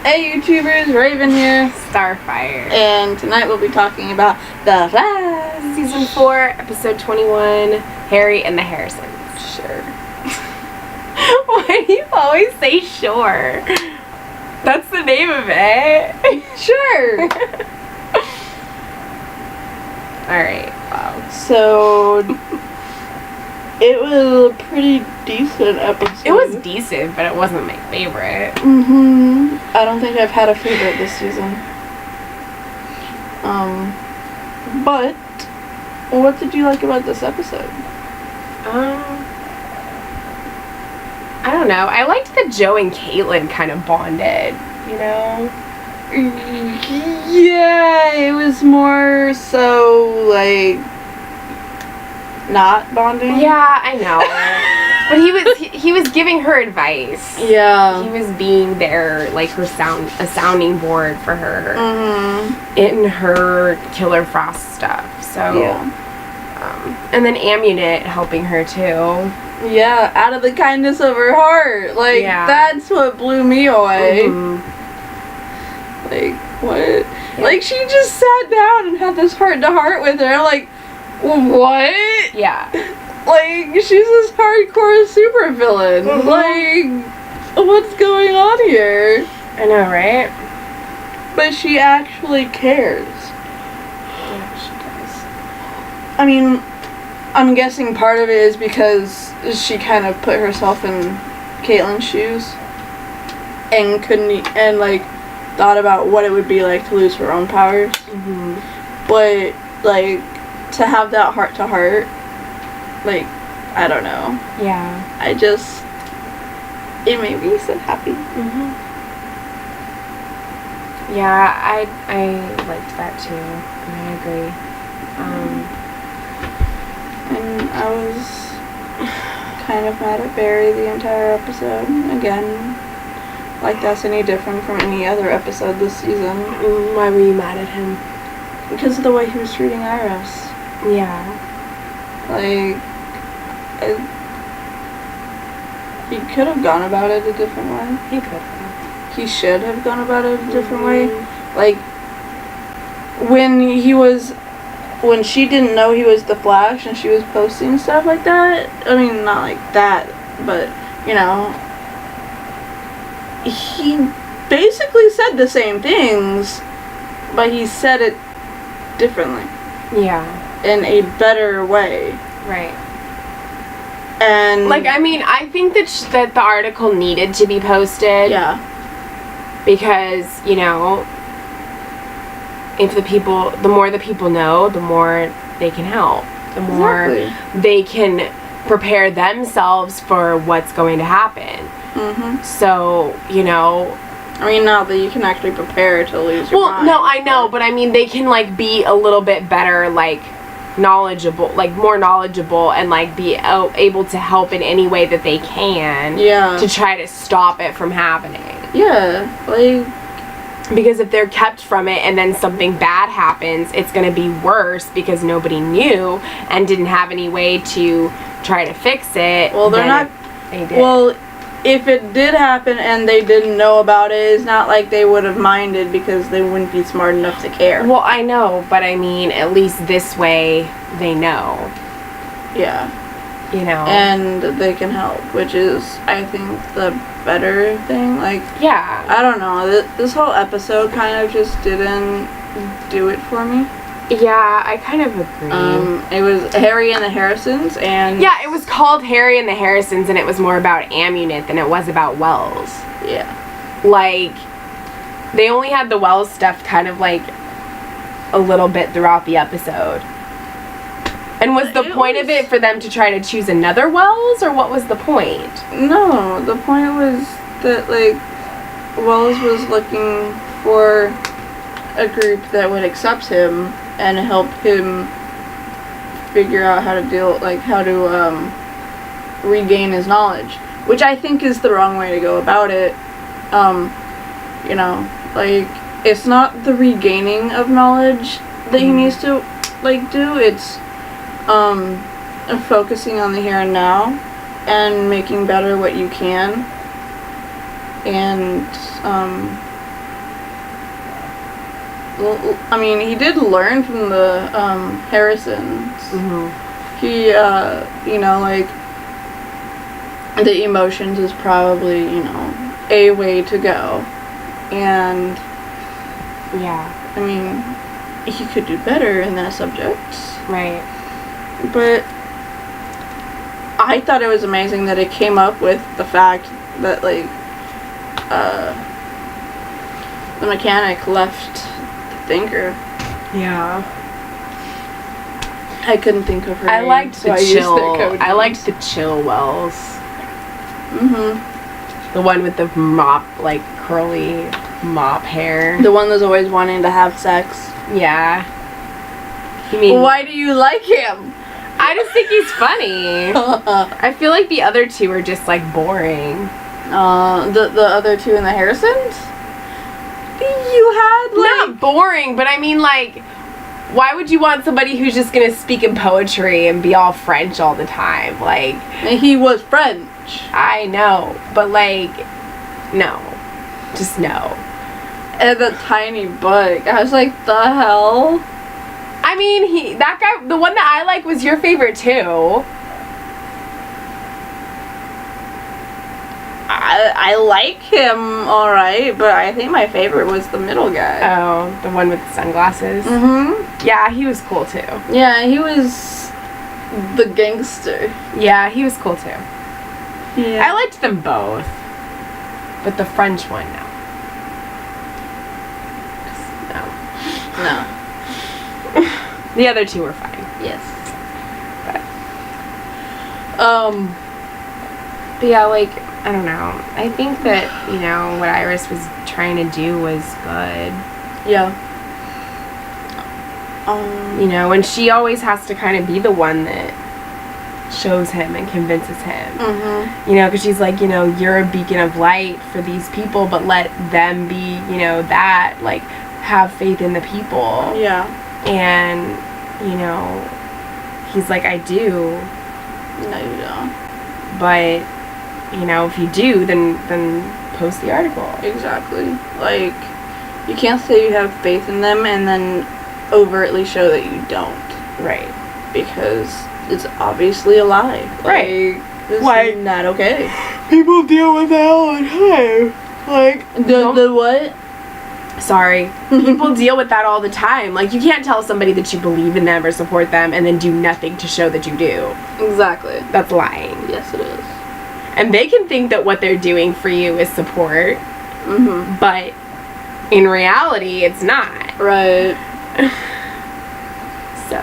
Hey YouTubers, Raven here. Starfire. And tonight we'll be talking about The Flash. Season 4, episode 21, Harry and the Harrisons. Sure. Why do you always say sure? That's the name of it. Sure. Alright, wow. So, it was a pretty decent episode. It was decent, but it wasn't my favorite. I don't think I've had a favorite this season. But, what did you like about this episode? I don't know. I liked that Joe and Caitlin kind of bonded, you know? Yeah, it was more so, like, not bonding. Yeah, I know. But he was giving her advice. Yeah. He was being there, like a sounding board for her in her Killer Frost stuff. So yeah. And then Amunet helping her too. Yeah, out of the kindness of her heart. Like, that's what blew me away. Like, what? Yeah. Like, she just sat down and had this heart-to-heart with her. Like, what? Yeah. Like, she's this hardcore supervillain. Like, what's going on here? I know, right? But she actually cares. Yeah, she does. I mean, I'm guessing part of it is because she kind of put herself in Caitlin's shoes and like thought about what it would be like to lose her own powers. But like to have that heart to heart, like, I don't know. Yeah. It made me so happy. Yeah, I liked that too, and I agree. And I was kind of mad at Barry the entire episode. Again, like that's any different from any other episode this season. Why were you mad at him? Because of the way he was treating Iris. Yeah. Like, he could have gone about it a different way. He could have. He should have gone about it a different way. Like, when she didn't know he was the Flash and she was posting stuff like that, I mean, not like that, but, you know, he basically said the same things, but he said it differently. Yeah. In a better way. Right. And, like, I mean, I think that the article needed to be posted. Yeah. Because, you know, the more the people know, the more they can help. The more they can prepare themselves for what's going to happen. So, you know, I mean, not that you can actually prepare to lose your mind. Well, no, I know, but I mean, they can, like, be a little bit better, like, knowledgeable, like, more knowledgeable, and, like, be able to help in any way that they can. Yeah. To try to stop it from happening. Yeah, like, because if they're kept from it and then something bad happens, it's going to be worse because nobody knew and didn't have any way to try to fix it. Well, they did. Well, if it did happen and they didn't know about it, it's not like they would have minded because they wouldn't be smart enough to care. Well, I know, but I mean, at least this way they know. Yeah. You know. And they can help, which is, I think, the better thing. Like, yeah. I don't know. This whole episode kind of just didn't do it for me. Yeah, I kind of agree. It was Harry and the Harrisons, and... Yeah, it was called Harry and the Harrisons, and it was more about Amunet than it was about Wells. Yeah. Like, they only had the Wells stuff kind of, like, a little bit throughout the episode. And was the point of it for them to try to choose another Wells, or what was the point? No, the point was that, like, Wells was looking for a group that would accept him and help him figure out how to regain his knowledge, which I think is the wrong way to go about it. You know, like, it's not the regaining of knowledge that he needs to, like, do. It's focusing on the here and now and making better what you can, and I mean, he did learn from the Harrisons. He, you know, like, the emotions is probably, you know, a way to go. And, Yeah. I mean, he could do better in that subject. Right. But I thought it was amazing that it came up with the fact that, like, the mechanic left the thinker. Yeah. I couldn't think of her I name, liked so the I used chill. their code I liked names. the chill Wells. Mm-hmm. The one with the mop, like curly mop hair. The one that's always wanting to have sex. Yeah. You mean? Why do you like him? I just think he's funny. I feel like the other two are just like boring. The other two in the Harrisons? You had, like... Not boring, but I mean, like, why would you want somebody who's just gonna speak in poetry and be all French all the time? Like, He was French. I know, but like, no. Just no. And the tiny butt. I was like, the hell? I mean, that guy, the one that I like was your favorite too. I like him alright, but I think my favorite was the middle guy. Oh, the one with the sunglasses? Mm-hmm. Yeah, he was cool too. Yeah, he was the gangster. Yeah, he was cool too. Yeah. I liked them both. But the French one, no. No. The other two were fine. Yes. But yeah, like, I don't know. I think that, you know, what Iris was trying to do was good. Yeah. You know, and she always has to kind of be the one that shows him and convinces him. Mm-hmm. You know, because she's like, you know, you're a beacon of light for these people, but let them be, you know, that, like, have faith in the people. Yeah. And, you know, he's like, I do. No, you don't. But, you know, if you do, then post the article. Exactly. Like, you can't say you have faith in them and then overtly show that you don't. Right. Because it's obviously a lie. Right. It's Like- not okay. People deal with that all the time. Like, The what? sorry. People deal with that all the time. Like, you can't tell somebody that you believe in them or support them and then do nothing to show that you do. Exactly. That's lying. Yes, it is. And they can think that what they're doing for you is support, Mm-hmm. but in reality, it's not. Right. So.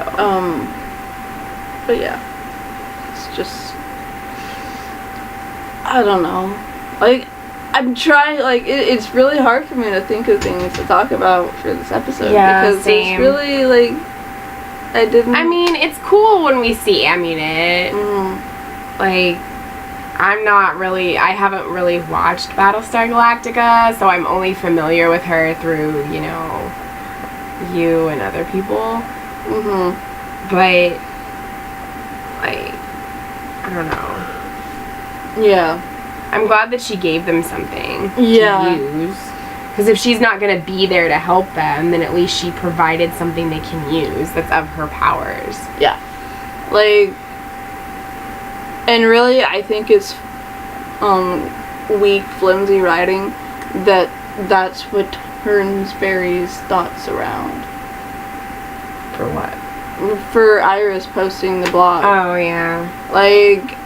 But yeah. It's just... I don't know. Like, I'm trying, like, it's really hard for me to think of things to talk about for this episode. Yeah, because same. it's really, like, I didn't... I mean, it's cool when we see Am Unit. Like, I haven't really watched Battlestar Galactica, so I'm only familiar with her through, you know, you and other people. Mm-hmm. But, like, I don't know. Yeah. I'm glad that she gave them something Yeah. to use. Because if she's not going to be there to help them, then at least she provided something they can use that's of her powers. Yeah. Like, and really, I think it's weak, flimsy writing that's what turns Barry's thoughts around. For what? For Iris posting the blog. Oh, yeah. Like,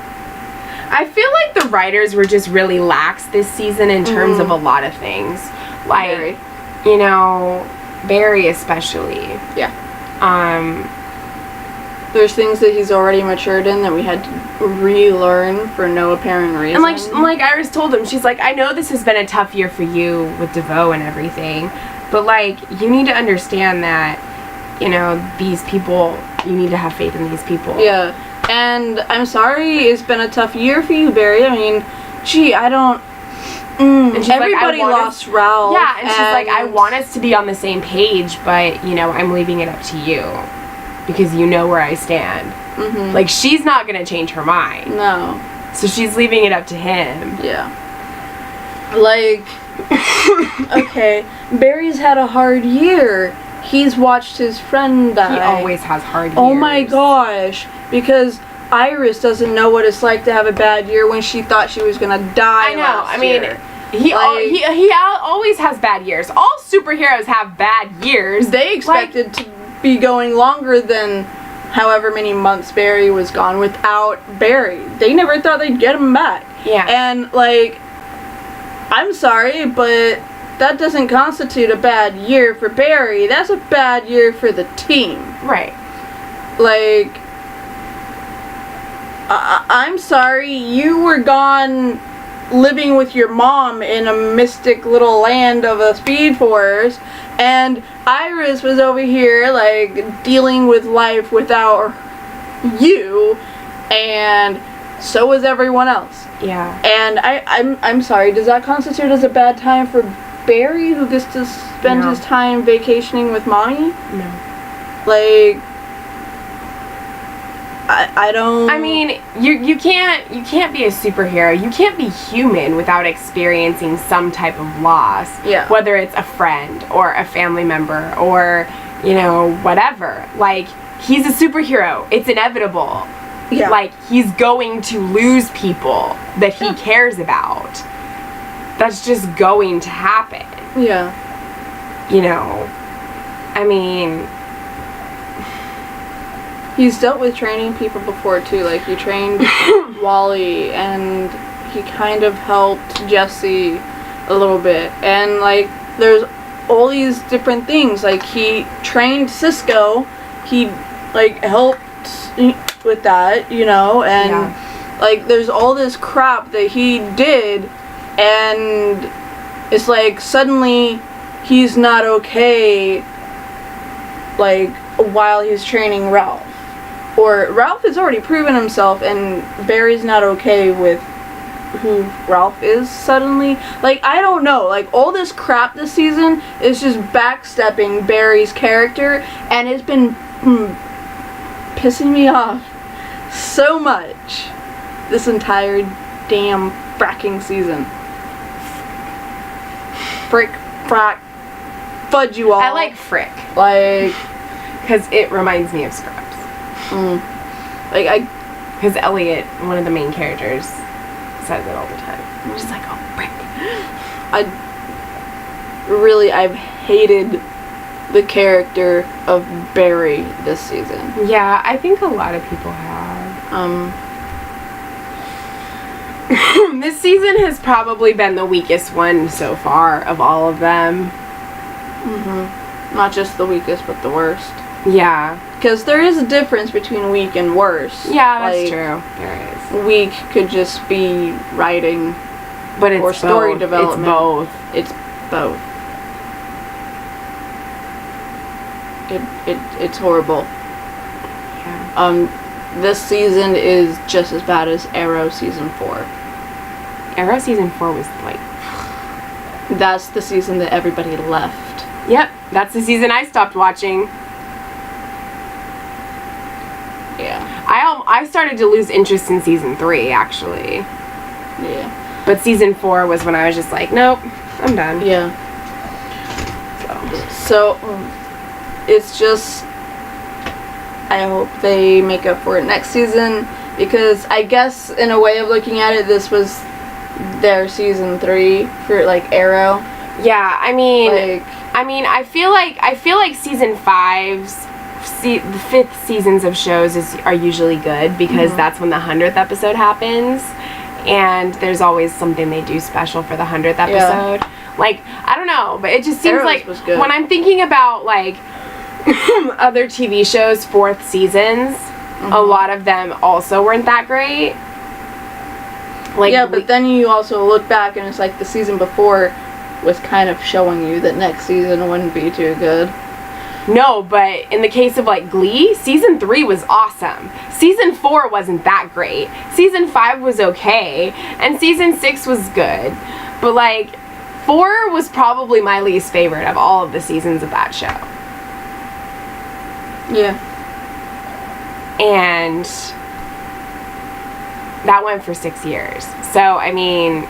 I feel like the writers were just really lax this season in terms of a lot of things. Like, Barry. you know, Barry especially. Yeah. There's things that he's already matured in that we had to relearn for no apparent reason. And like Iris told him, she's like, I know this has been a tough year for you with DeVoe and everything, but like, you need to understand that, you know, these people, you need to have faith in these people. Yeah. And I'm sorry it's been a tough year for you, Barry. I mean, gee, I don't... And she's like, everybody lost Ralph. Yeah, and she's like, I want us to be on the same page, but, you know, I'm leaving it up to you. Because you know where I stand. Mm-hmm. Like, she's not going to change her mind. No. So she's leaving it up to him. Yeah. Like, okay, Barry's had a hard year. He's watched his friend die. He always has hard years. Oh my gosh. Because Iris doesn't know what it's like to have a bad year when she thought she was gonna die. I know. last I mean, year. he always has bad years. All superheroes have bad years. They expected to be going longer than however many months Barry was gone without Barry. They never thought they'd get him back. Yeah. And, like, I'm sorry, but that doesn't constitute a bad year for Barry. That's a bad year for the team. Right. Like, I'm sorry, you were gone living with your mom in a mystic little land of a Speed Force, and Iris was over here, like, dealing with life without you, and so was everyone else. Yeah. And I'm sorry, does that constitute as a bad time for Barry, who gets to spend No. his time vacationing with mommy? No. Like, I don't... I mean, you can't be a superhero. You can't be human without experiencing some type of loss. Yeah. Whether it's a friend or a family member or, you know, whatever. Like, he's a superhero. It's inevitable. Yeah. Like, he's going to lose people that he cares about. That's just going to happen. Yeah. You know? I mean... He's dealt with training people before, too. Like, he trained Wally, and he kind of helped Jesse a little bit. And, like, there's all these different things. Like, he trained Cisco. He, like, helped with that, you know? And, like, there's all this crap that he did, and it's like, suddenly, he's not okay, like, while he's training Ralph. Or Ralph has already proven himself, and Barry's not okay with who Ralph is suddenly. Like, I don't know. Like, all this crap this season is just backstepping Barry's character, and it's been pissing me off so much this entire damn fracking season. Frick, frack, fudge you all. I like Frick. Like... Because it reminds me of Scrubs. Because Elliot, one of the main characters, says it all the time. I'm just like, oh, Frick. I've hated the character of Barry this season. Yeah, I think a lot of people have. This season has probably been the weakest one so far of all of them. Not just the weakest, but the worst. Yeah. Because there is a difference between weak and worse. Yeah, that's like, true. There is. Weak could just be writing, but it's or story both. development. It's both. It's horrible. Yeah. This season is just as bad as Arrow season 4. Arrow season 4 was like... That's the season that everybody left. Yep, that's the season I stopped watching. Yeah. I started to lose interest in season 3, actually. Yeah. But season 4 was when I was just like, nope, I'm done. Yeah. So it's just... I hope they make up for it next season, because I guess in a way of looking at it, this was their season 3 for like Arrow. Yeah, I mean, Like, I feel like season 5's the 5th seasons of shows are usually good, because that's when the 100th episode happens, and there's always something they do special for the 100th episode. Yeah. Like, I don't know, but it just seems Arrows like was good. when I'm thinking about like other TV shows 4th seasons, a lot of them also weren't that great. Like, yeah, but then you also look back and it's like the season before was kind of showing you that next season wouldn't be too good. No, but in the case of like Glee, season 3 was awesome. Season 4 wasn't that great. Season 5 was okay, and season 6 was good. But like 4 was probably my least favorite of all of the seasons of that show. Yeah. And that went for 6 years. So, I mean,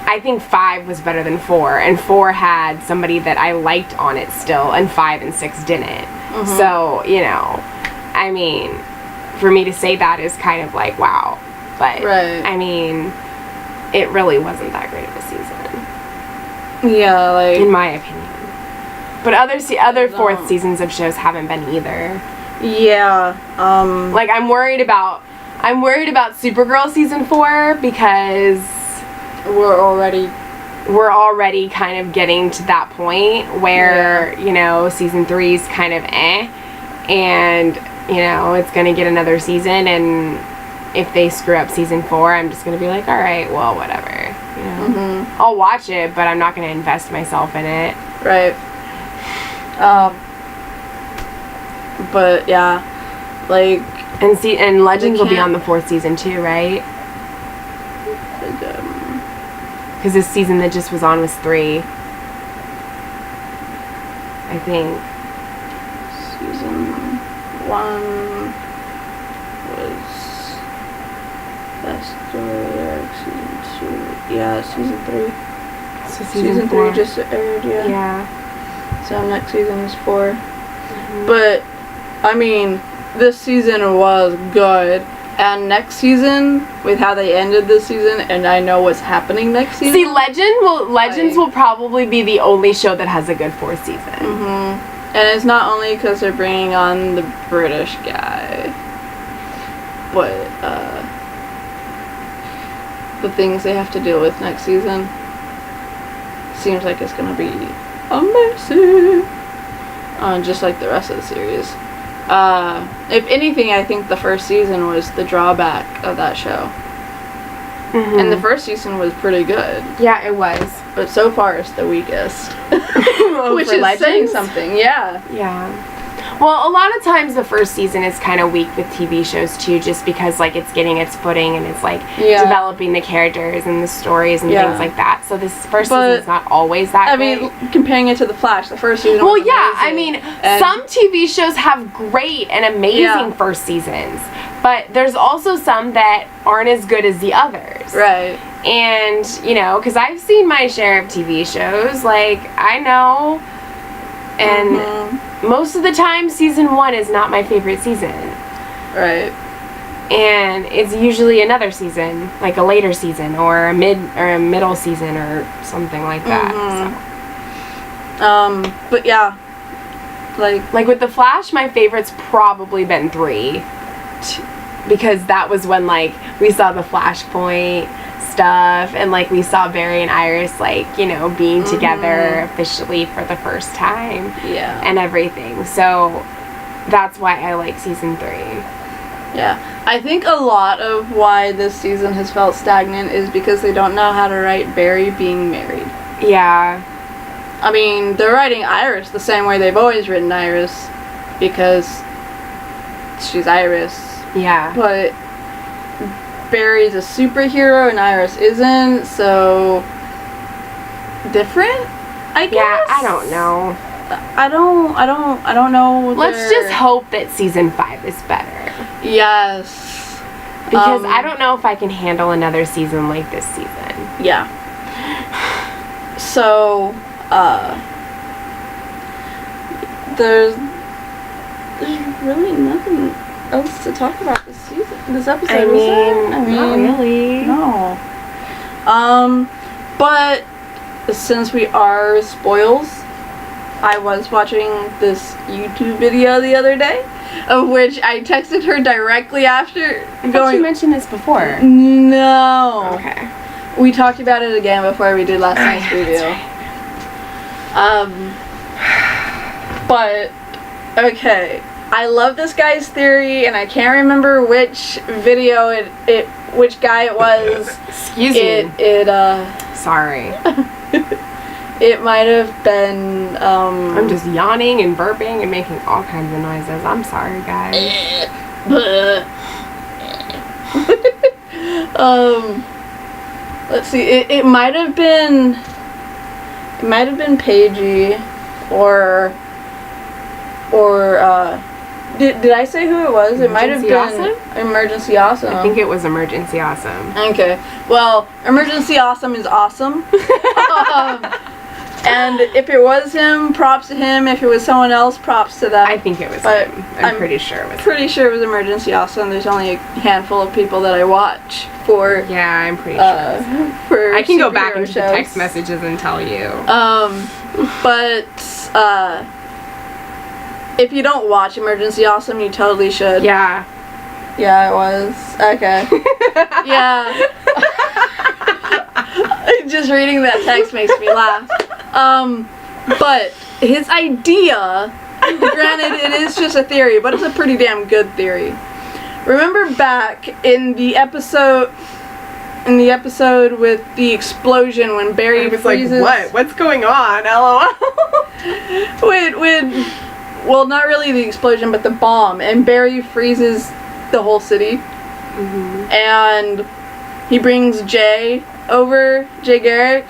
I think 5 was better than 4, and 4 had somebody that I liked on it still, and 5 and 6 didn't. So, you know, I mean, for me to say that is kind of like, wow. But, Right. I mean, it really wasn't that great of a season, Yeah, like... in my opinion. But other No. fourth seasons of shows haven't been either. Yeah, Like, I'm worried about Supergirl season 4 because we're already... kind of getting to that point where, you know, season 3's kind of and, you know, it's gonna get another season, and if they screw up season 4, I'm just gonna be like, alright, well, whatever, you know. I'll watch it, but I'm not gonna invest myself in it. Right. But, yeah, like... And Legends will be can't- on the 4th season too, right? like, Because this season that just was on was 3. I think. Season 1 was Best Story Arc, season 2... Yeah, season 3. So Season 4. 3 just aired, yeah. Yeah. So next season is 4. But, I mean, this season was good. And next season, with how they ended this season, and I know what's happening next season. See, Legends will probably be the only show that has a good 4th season. And it's not only because they're bringing on the British guy, but the things they have to deal with next season seems like it's gonna be amazing. Just like the rest of the series. If anything, I think the first season was the drawback of that show. And the first season was pretty good, Yeah, it was. but so far it's the weakest. Which For is saying Legends? something, yeah. Yeah. Well, a lot of times the first season is kind of weak with TV shows too, just because like it's getting its footing and it's like Yeah. developing the characters and the stories and Yeah. things like that. So this first But, season's not always that I great. mean, comparing it to The Flash, the first season Well, was yeah, I amazing. mean, And- some TV shows have great and amazing Yeah. first seasons, but there's also some that aren't as good as the others. Right. And, you know, because I've seen my share of TV shows, like, I know, and most of the time, season 1 is not my favorite season. Right. And it's usually another season, like a later season, or a middle season, or something like that. But yeah. Like with The Flash, my favorite's probably been 3. Because that was when, like, we saw the Flashpoint stuff, and, like, we saw Barry and Iris, like, you know, being together officially for the first time. Yeah. And everything. So, that's why I like season 3. Yeah. I think a lot of why this season has felt stagnant is because they don't know how to write Barry being married. Yeah. I mean, they're writing Iris the same way they've always written Iris, because she's Iris. Yeah. But Barry's a superhero and Iris isn't, so different, I guess. Yeah, I don't know. I don't know. Let's just hope that season 5 is better. Yes. Because I don't know if I can handle another season like this season. Yeah. So, there's really nothing else to talk about this season, this episode. I is there? mean, not really. No. But since we are spoils, I was watching this YouTube video the other day, of which I texted her directly after. I thought you mentioned this before. No. Okay. We talked about it again before we did last night's review. But, okay. I love this guy's theory, and I can't remember which video which guy it was. Excuse me. Sorry. It might have been, I'm just yawning and burping and making all kinds of noises. I'm sorry, guys. Let's see. It might have been Paigey or Did I say who it was? It might have Emergency been Emergency Awesome. I think it was Emergency Awesome. Okay. Well, Emergency Awesome is awesome. And if it was him, props to him. If it was someone else, props to them. I think it was But him. I'm pretty sure it was Pretty sure it was Emergency Awesome. There's only a handful of people that I watch for. Yeah, I'm pretty sure. For I can go back superhero into the shows. text messages and tell you. But if you don't watch Emergency Awesome, you totally should. Yeah. Yeah, it was. Okay. Yeah. Just reading that text makes me laugh. But his idea, granted it is just a theory, but it's a pretty damn good theory. Remember back in the episode with the explosion when Barry freezes? Like, what? What's going on? LOL. Well, not really the explosion, but the bomb, and Barry freezes the whole city. Mm-hmm. And he brings Jay Garrick,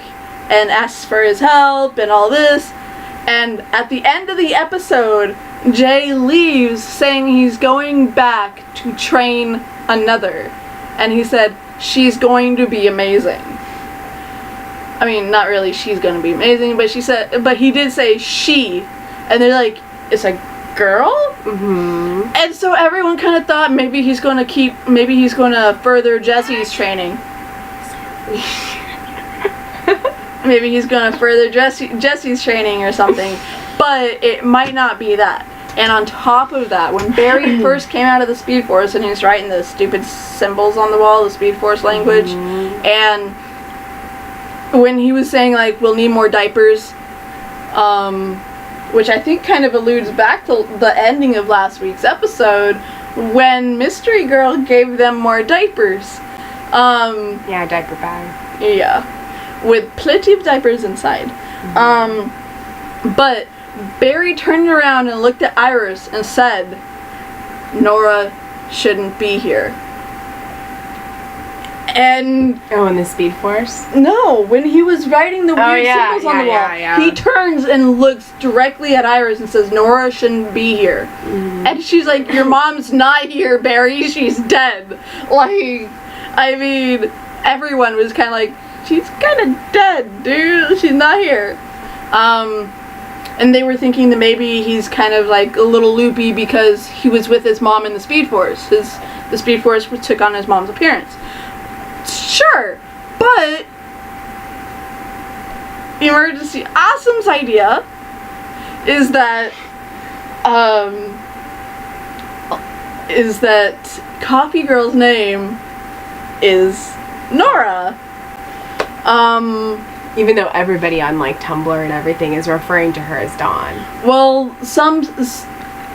and asks for his help and all this. And at the end of the episode, Jay leaves saying he's going back to train another. And he said, she's going to be amazing. I mean, not really she's going to be amazing, but he did say she. And they're like, it's a girl? Mm-hmm. And so everyone kind of thought maybe he's going to further Jesse's training. Maybe he's going to further Jesse's training or something. But it might not be that. And on top of that, when Barry first came out of the Speed Force and he was writing the stupid symbols on the wall, the Speed Force language, and when he was saying, like, we'll need more diapers, which I think kind of alludes back to the ending of last week's episode, when Mystery Girl gave them more diapers. Yeah, diaper bag. Yeah. With plenty of diapers inside. But Barry turned around and looked at Iris and said, Nora shouldn't be here. And in the Speed Force? no, when he was writing the weird symbols on the wall, he turns and looks directly at Iris and says, Nora shouldn't be here. And she's like, your mom's not here, Barry, she's dead. Like, I mean, everyone was kind of like, she's kind of dead, dude, she's not here. And they were thinking that maybe he's kind of like a little loopy because he was with his mom in the Speed Force. The Speed Force took on his mom's appearance. Sure, but Emergency Awesome's idea is that Coffee Girl's name is Nora. Even though everybody on, like, Tumblr and everything is referring to her as Dawn. Well,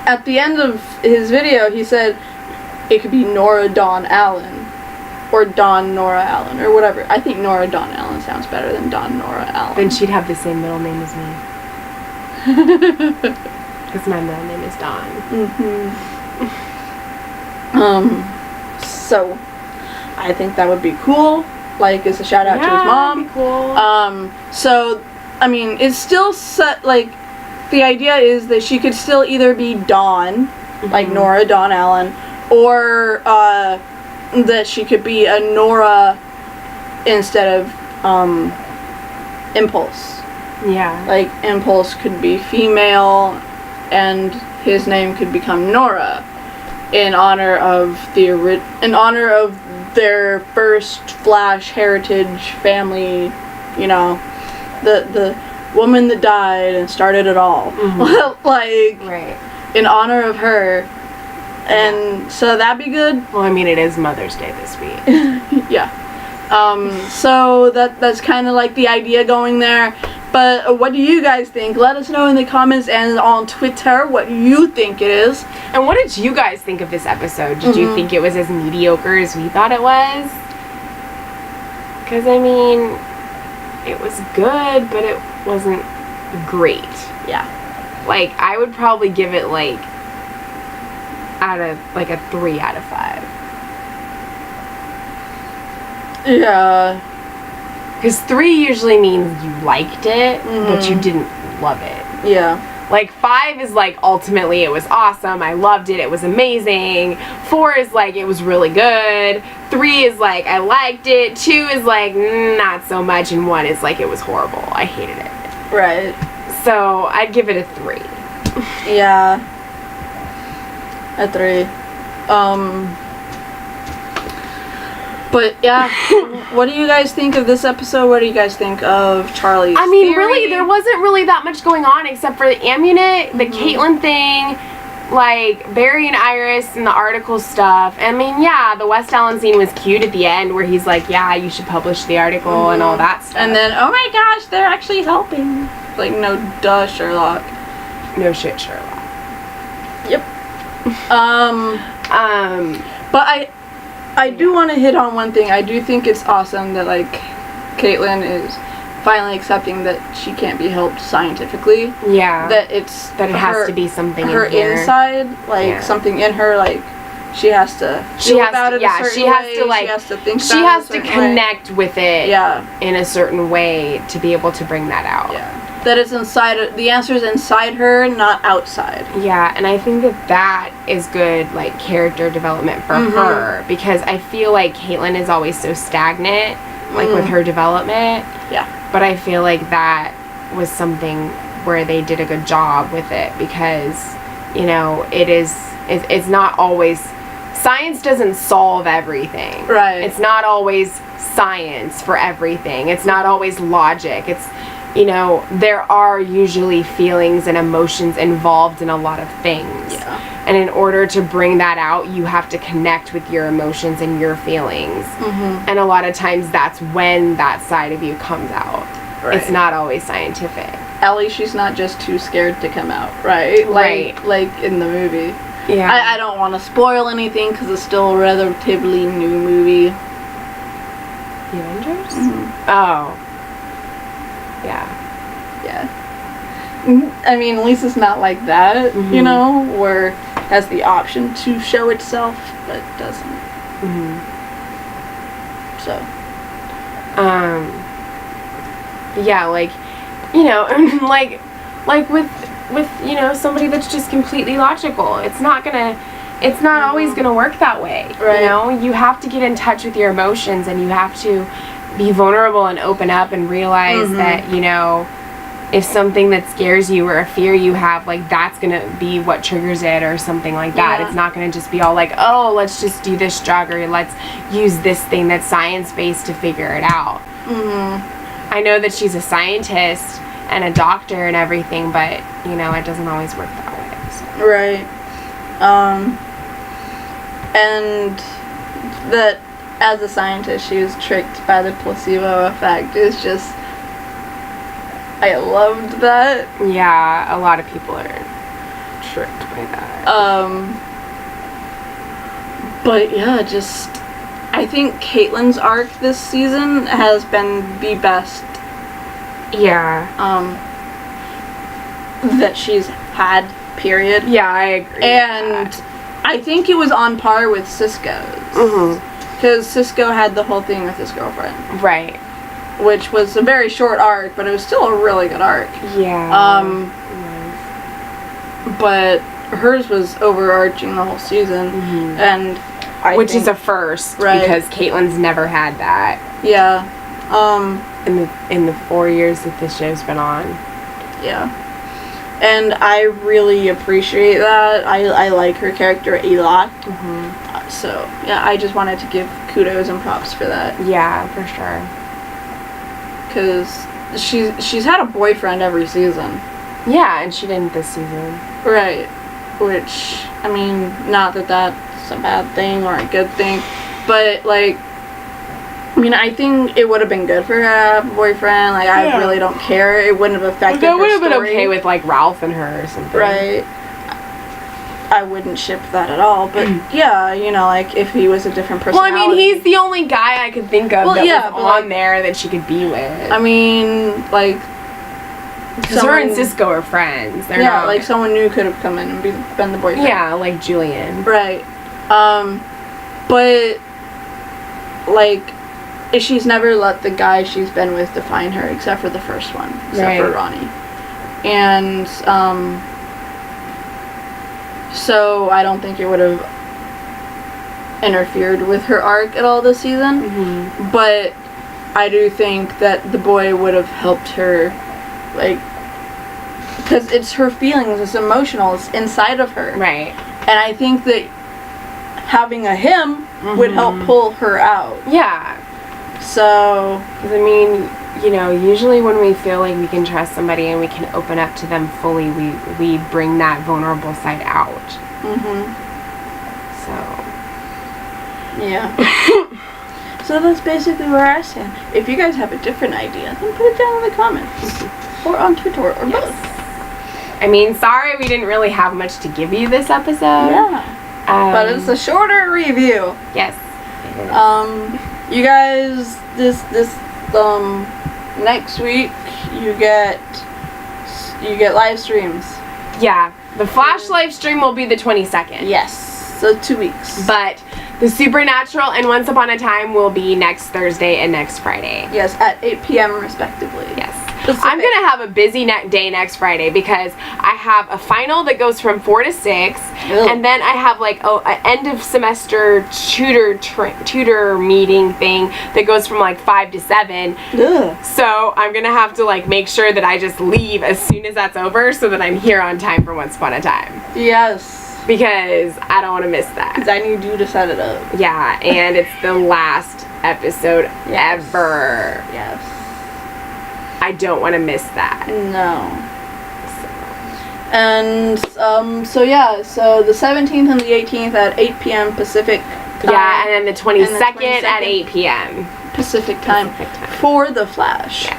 at the end of his video, he said it could be Nora Dawn Allen. Or Dawn Nora Allen, or whatever. I think Nora Dawn Allen sounds better than Dawn Nora Allen. Then she'd have the same middle name as me. Because my middle name is Dawn. So, I think that would be cool. Like, as a shout out to his mom. That'd be cool. So, I mean, it's still set, like, the idea is that she could still either be Dawn, like Nora Dawn Allen, or, that she could be a Nora instead of, Impulse. Yeah. Like, Impulse could be female, and his name could become Nora, in honor of their first Flash heritage family, you know, the woman that died and started it all. Like, right. In honor of her. And so that'd be good. Well, I mean, it is Mother's Day this week. Yeah. So that's kind of like the idea going there. But what do you guys think? Let us know in the comments and on Twitter what you think it is. And what did you guys think of this episode? Did you think it was as mediocre as we thought it was? Because, I mean, it was good, but it wasn't great. Yeah. Like, I would probably give it, like, a 3 out of 5. Yeah. Because 3 usually means you liked it, but you didn't love it. Yeah. Like 5 is like ultimately it was awesome. I loved it. It was amazing. 4 is like it was really good. 3 is like I liked it. 2 is like not so much, and 1 is like it was horrible. I hated it. Right. So I'd give it a 3. Yeah. A 3. But yeah, what do you guys think of this episode? What do you guys think of Charlie's I mean, theory? really, there wasn't really that much going on except for the Amunet, the Caitlyn thing, like Barry and Iris and the article stuff. I mean, yeah, the West Allen scene was cute at the end where he's like, yeah, you should publish the article and all that stuff. And then, oh my gosh, they're actually helping. Like, no duh, Sherlock. No shit, Sherlock. Yep. But I do want to hit on one thing. I do think it's awesome that, like, Caitlyn is finally accepting that she can't be helped scientifically. Yeah. That it has to be something in her here. Inside, like, something in her, like, she has to feel about it a certain way. She has to think about it. She has to connect with it in a certain way to be able to bring that out. Yeah. That it's inside, the answer's inside her, not outside. Yeah, and I think that is good, like, character development for her, because I feel like Caitlyn is always so stagnant, like, with her development. Yeah. But I feel like that was something where they did a good job with it, because, you know, it's not always, science doesn't solve everything. Right. It's not always science for everything. It's not always logic. It's, you know, there are usually feelings and emotions involved in a lot of things. Yeah. And in order to bring that out, you have to connect with your emotions and your feelings. And a lot of times that's when that side of you comes out. Right. It's not always scientific. Ellie, she's not just too scared to come out, right? Like in the movie. Yeah. I don't want to spoil anything because it's still a relatively new movie. The Avengers? Oh. Yeah. Yeah. I mean, at least it's not like that, you know, where it has the option to show itself, but doesn't. So. Yeah, like, you know, like with, you know, somebody that's just completely logical, it's not always gonna work that way. Right. You know, you have to get in touch with your emotions, and you have to be vulnerable and open up and realize that, you know, if something that scares you or a fear you have, like, that's gonna be what triggers it or something like that. It's not gonna just be all like, oh, let's just do this drug or let's use this thing that's science-based to figure it out. I know that she's a scientist and a doctor and everything, but, you know, it doesn't always work that way. So. Right. And that as a scientist, she was tricked by the placebo effect. It's just, I loved that. Yeah, a lot of people are tricked by that. But yeah, just, I think Caitlyn's arc this season has been the best. Yeah. That she's had, period. Yeah, I agree. And I think it was on par with Cisco's. Because Cisco had the whole thing with his girlfriend. Right. Which was a very short arc, but it was still a really good arc. Yeah. But hers was overarching the whole season. And which is a first, because Caitlyn's never had that. Yeah. In the 4 years that this show's been on. Yeah. And I really appreciate that. I like her character a lot. So, yeah, I just wanted to give kudos and props for that. Yeah, for sure. Because she's had a boyfriend every season. Yeah, and she didn't this season. Right. Which, I mean, not that that's a bad thing or a good thing, but, like, I mean, I think it would have been good for her to have a boyfriend. Like, I really don't care. It wouldn't have affected her story. That would have been okay with, like, Ralph and her or something. Right. I wouldn't ship that at all, but yeah, you know, like, if he was a different personality. Well, I mean, he's the only guy I could think of that was on there that she could be with. I mean, like, because her and Cisco are friends. They're not, like, someone new could have come in and been the boyfriend. Yeah, like Julian. Right. But, like, she's never let the guy she's been with define her, except for the first one, except for Ronnie. And so I don't think it would have interfered with her arc at all this season. Mm-hmm. But I do think that the boy would have helped her, like, because it's her feelings, it's emotional, it's inside of her. Right. And I think that having a him would help pull her out. Yeah. So, 'Cause I mean, you know, usually when we feel like we can trust somebody and we can open up to them fully, we bring that vulnerable side out. So. Yeah. So that's basically where I stand. If you guys have a different idea, then put it down in the comments. Or on Twitter, or both. I mean, sorry we didn't really have much to give you this episode. Yeah. But it's a shorter review. Yes. You guys, this next week, you get live streams. Yeah. The Flash live stream will be the 22nd. Yes. So 2 weeks. But the Supernatural and Once Upon a Time will be next Thursday and next Friday. Yes, at 8 p.m. respectively. Yes. I'm going to have a busy day next Friday because I have a final that goes from 4 to 6. And then I have like an end of semester tutor meeting thing that goes from like 5 to 7. Ugh. So I'm going to have to like make sure that I just leave as soon as that's over so that I'm here on time for Once Upon a Time. Yes. Because I don't want to miss that. Because I need you to set it up. Yeah, and it's the last episode ever. Yes. I don't want to miss that. No. And, so the 17th and the 18th at 8 p.m. Pacific time. Yeah, and then the 22nd at 8 p.m. Pacific time for The Flash. Yes.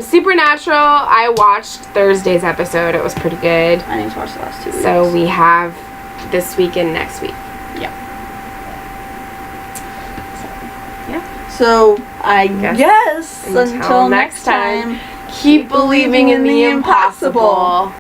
Supernatural, I watched Thursday's episode. It was pretty good. I need to watch the last 2 weeks. So we have this week and next week. Yeah. Yeah. So, I guess until next time, keep believing in the impossible.